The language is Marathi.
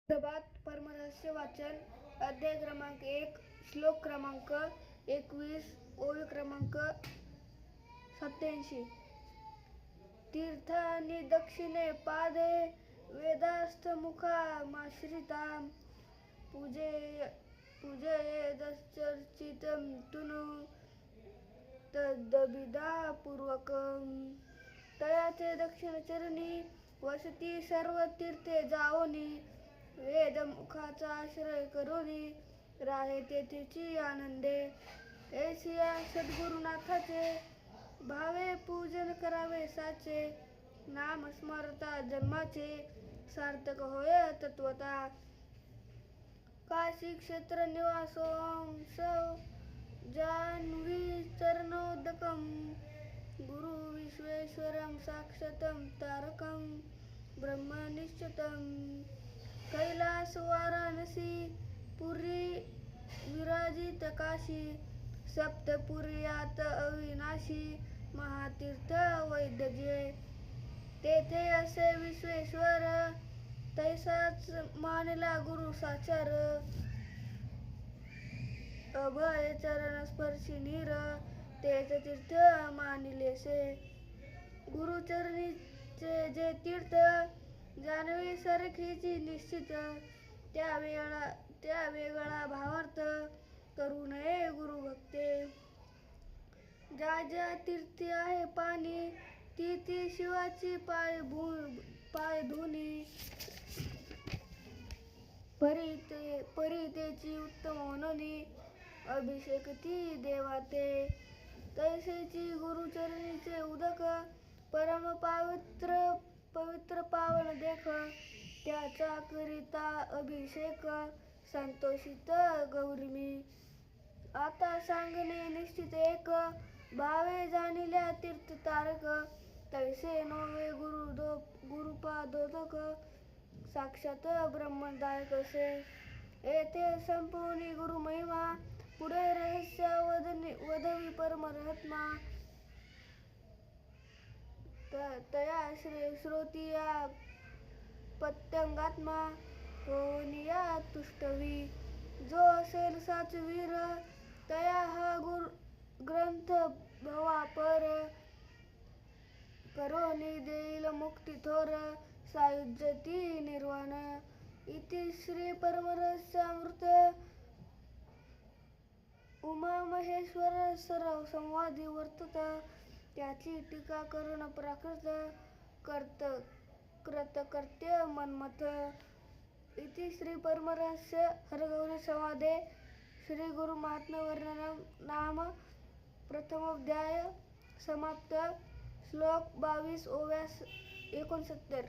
प्रभात परमरहस्य वाचन अध्याय क्रमांक 1 श्लोक क्रमांक 21 ओवी क्रमांक 87. तीर्थानि दक्षिणे पादे वेदास्तमुखामाश्रितां पूजयेदश्चर्चितं तुनु तदभिधापूर्वकम्. तयाचे दक्षिणचरणी वसती सर्व तीर्थे जाओनी वेदमुखाचा आश्रय करोनी राहे तेथेची आनंदे. ऐसिया सद्गुरुनाथाचे भावे पूजन करावे साचे. नाम स्मरता जन्माचे सार्थक होय तत्वता. काशी क्षेत्र निवासोऽंश जान्हवी चरणोदकं गुरु विश्वेश्वरं साक्षातं तारकं ब्रह्म निश्चितं. कैलास वाराणसी पुरी विराजित काशी सप्तपुर्यात अविनाशी महातीर्थ वैद्यजे. तेथे असे विश्वेश्वर तैसाच मानला गुरु साचार. अभय चरण स्पर्शी नीर तेच तीर्थ मानिलेसे. गुरुचरणीचे जे तीर्थ जान्हवी सारखीची निश्चित त्या वेगळा भावार्थ करू नये गुरुभक्ते. ज्या ज्या तीर्थी आहे पाणी ती ती शिवाची पायधुनी. परितेची उत्तम होननी अभिषेक ती देवाते. तैसेची गुरुचरणीचे उदक परम पवित्र पावन देख. त्याचा करिता अभिषेक संतोषित गौरीमी. आता सांगणे निश्चित एक भावे जाणिल्या तीर्थ तारक. तैसे नोवे गुरुपादोदक साक्षात ब्रह्मदायक से. येथे संपूर्णी गुरु महिमा पुढे रहस्य वदवी परमरहत्मा. तया श्रोतिया पत्यंगात्मा होनिया तुष्टवी. जो असेल साचवीर तया हा ग्रंथ भवापर करोनी देईल मुक्ती थोर सायुज्यती निर्वाण. इति श्री परमरहस्यामृत उमामहेश्वर सराव संवादी वर्तत. त्याची टीका करून प्राकृत कृतकृत्य मन्मथ. इति श्री परमरहस्य हरगौरी संवादे श्री गुरु महात्म्य वर्णनम नाम प्रथमोध्याय समाप्त. श्लोक 22 ओव्या 69.